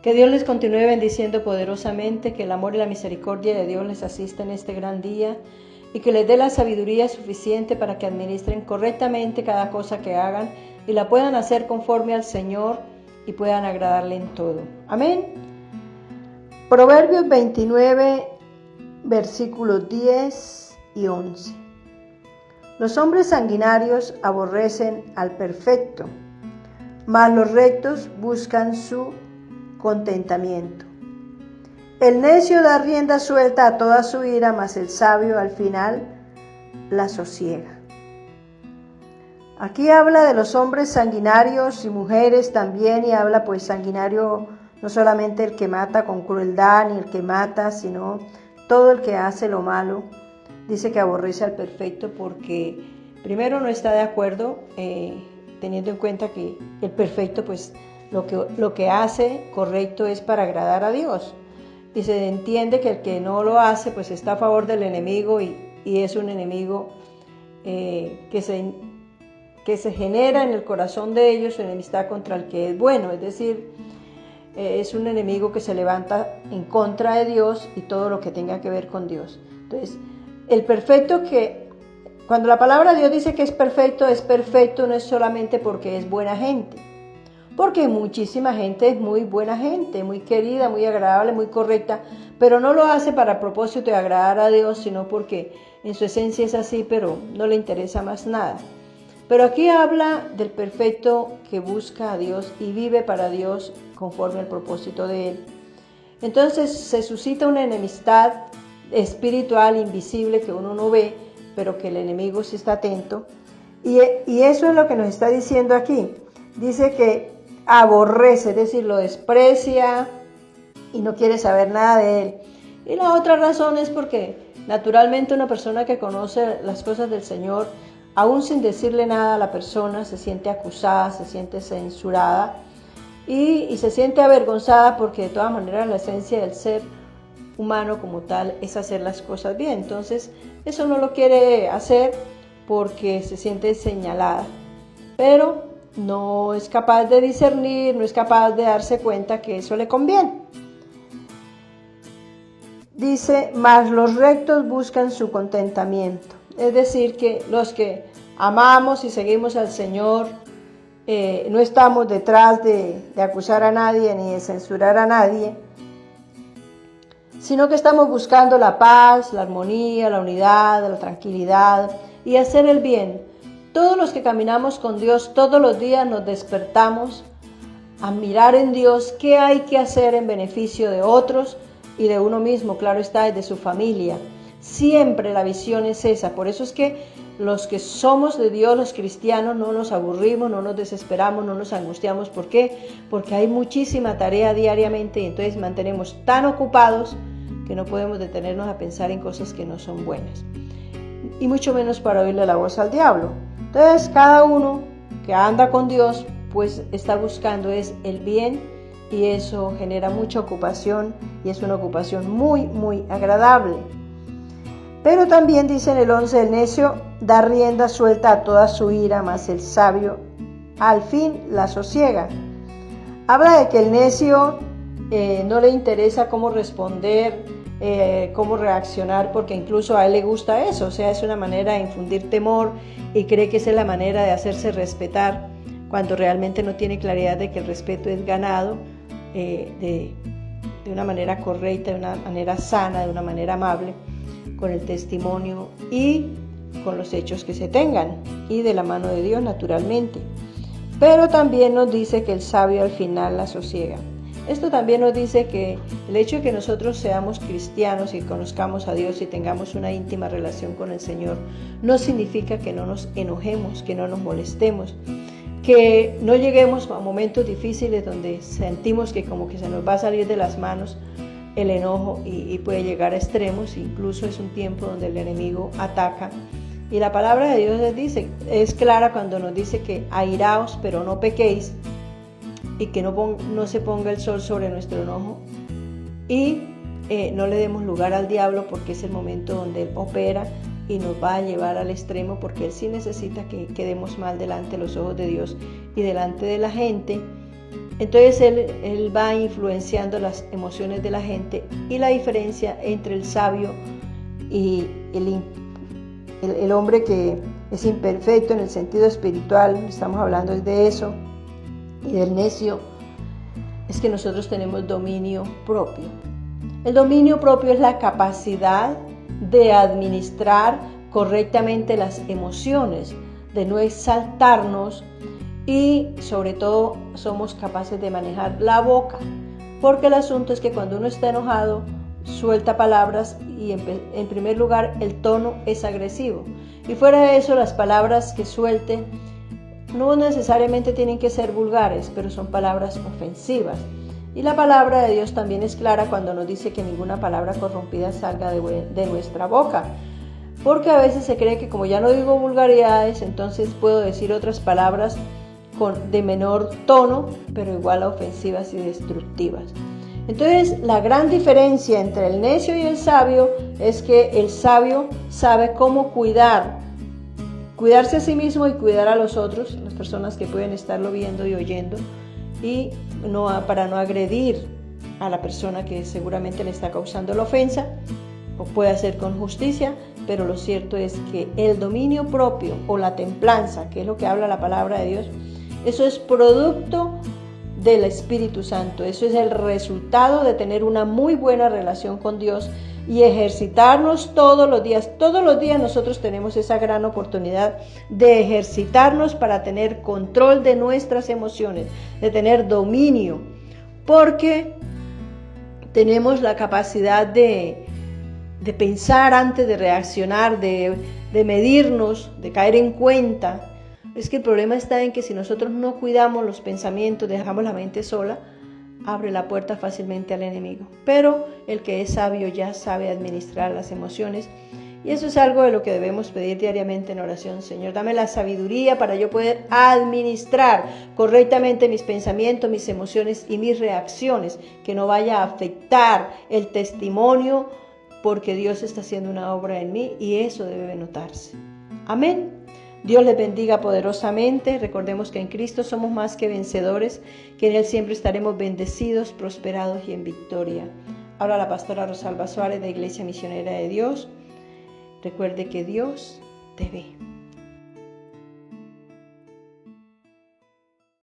Que Dios les continúe bendiciendo poderosamente, que el amor y la misericordia de Dios les asista en este gran día y que les dé la sabiduría suficiente para que administren correctamente cada cosa que hagan y la puedan hacer conforme al Señor y puedan agradarle en todo. Amén. Proverbios 29, versículos 10 y 11. Los hombres sanguinarios aborrecen al perfecto, mas los rectos buscan su contentamiento. El necio da rienda suelta a toda su ira, mas el sabio al final la sosiega. Aquí habla de los hombres sanguinarios y mujeres también, y habla pues sanguinario no solamente el que mata con crueldad, ni el que mata, sino todo el que hace lo malo. Dice que aborrece al perfecto porque primero no está de acuerdo, teniendo en cuenta que el perfecto pues lo que hace correcto es para agradar a Dios. Y se entiende que el que no lo hace pues está a favor del enemigo y es un enemigo que se genera en el corazón de ellos su enemistad contra el que es bueno, es decir, es un enemigo que se levanta en contra de Dios y todo lo que tenga que ver con Dios. Entonces, el perfecto, que cuando la palabra de Dios dice que es perfecto no es solamente porque es buena gente, porque muchísima gente es muy buena gente, muy querida, muy agradable, muy correcta, pero no lo hace para el propósito de agradar a Dios, sino porque en su esencia es así, pero no le interesa más nada. Pero aquí habla del perfecto que busca a Dios y vive para Dios conforme al propósito de Él. Entonces se suscita una enemistad espiritual invisible que uno no ve, pero que el enemigo sí está atento. Y eso es lo que nos está diciendo aquí. Dice que aborrece, es decir, lo desprecia y no quiere saber nada de él. Y la otra razón es porque naturalmente una persona que conoce las cosas del Señor, aún sin decirle nada a la persona, se siente acusada, se siente censurada y se siente avergonzada, porque de todas maneras la esencia del ser humano como tal es hacer las cosas bien. Entonces eso no lo quiere hacer porque se siente señalada, pero no es capaz de discernir, no es capaz de darse cuenta que eso le conviene. Dice, mas los rectos buscan su contentamiento. Es decir, que los que amamos y seguimos al Señor, no estamos detrás de acusar a nadie ni de censurar a nadie, sino que estamos buscando la paz, la armonía, la unidad, la tranquilidad y hacer el bien. Todos los que caminamos con Dios todos los días nos despertamos a mirar en Dios qué hay que hacer en beneficio de otros y de uno mismo, claro está, y de su familia. Siempre la visión es esa. Por eso es que los que somos de Dios, los cristianos, no nos aburrimos, no nos desesperamos, no nos angustiamos. ¿Por qué? Porque hay muchísima tarea diariamente y entonces mantenemos tan ocupados que no podemos detenernos a pensar en cosas que no son buenas. Y mucho menos para oírle la voz al diablo. Entonces cada uno que anda con Dios pues está buscando es el bien, y eso genera mucha ocupación y es una ocupación muy, muy agradable. Pero también dice en el 11, el necio da rienda suelta a toda su ira, mas el sabio al fin la sosiega. Habla de que el necio no le interesa cómo responder, cómo reaccionar, porque incluso a él le gusta eso, o sea, es una manera de infundir temor y cree que esa es la manera de hacerse respetar, cuando realmente no tiene claridad de que el respeto es ganado de una manera correcta, de una manera sana, de una manera amable, con el testimonio y con los hechos que se tengan, y de la mano de Dios naturalmente. Pero también nos dice que el sabio al final la sosiega. Esto también nos dice que el hecho de que nosotros seamos cristianos y conozcamos a Dios y tengamos una íntima relación con el Señor, no significa que no nos enojemos, que no nos molestemos, que no lleguemos a momentos difíciles donde sentimos que como que se nos va a salir de las manos el enojo y puede llegar a extremos. Incluso es un tiempo donde el enemigo ataca. Y la palabra de Dios es clara cuando nos dice que airaos, pero no pequéis, y que no se ponga el sol sobre nuestro enojo, y no le demos lugar al diablo, porque es el momento donde él opera y nos va a llevar al extremo, porque él sí necesita que quedemos mal delante de los ojos de Dios y delante de la gente, Entonces él va influenciando las emociones de la gente, y la diferencia entre el sabio y el hombre que es imperfecto en el sentido espiritual, estamos hablando de eso, y del necio, es que nosotros tenemos dominio propio. El dominio propio es la capacidad de administrar correctamente las emociones, de no exaltarnos, y sobre todo somos capaces de manejar la boca, porque el asunto es que cuando uno está enojado suelta palabras, y en primer lugar el tono es agresivo, y fuera de eso las palabras que suelte no necesariamente tienen que ser vulgares, pero son palabras ofensivas. Y la palabra de Dios también es clara cuando nos dice que ninguna palabra corrompida salga de nuestra boca, porque a veces se cree que como ya no digo vulgaridades, entonces puedo decir otras palabras de menor tono, pero igual a ofensivas y destructivas. Entonces, la gran diferencia entre el necio y el sabio es que el sabio sabe cómo cuidarse a sí mismo y cuidar a los otros, las personas que pueden estarlo viendo y oyendo, y para no agredir a la persona que seguramente le está causando la ofensa, o puede hacer con justicia. Pero lo cierto es que el dominio propio o la templanza, que es lo que habla la palabra de Dios, eso es producto del Espíritu Santo. Eso es el resultado de tener una muy buena relación con Dios y ejercitarnos todos los días. Todos los días nosotros tenemos esa gran oportunidad de ejercitarnos para tener control de nuestras emociones, de tener dominio, porque tenemos la capacidad de pensar antes de reaccionar, de medirnos, de caer en cuenta. Es que el problema está en que si nosotros no cuidamos los pensamientos, dejamos la mente sola, abre la puerta fácilmente al enemigo. Pero el que es sabio ya sabe administrar las emociones, y eso es algo de lo que debemos pedir diariamente en oración. Señor, dame la sabiduría para yo poder administrar correctamente mis pensamientos, mis emociones y mis reacciones, que no vaya a afectar el testimonio, porque Dios está haciendo una obra en mí y eso debe notarse. Amén. Dios les bendiga poderosamente. Recordemos que en Cristo somos más que vencedores, que en Él siempre estaremos bendecidos, prosperados y en victoria. Habla la pastora Rosalba Suárez de Iglesia Misionera de Dios. Recuerde que Dios te ve.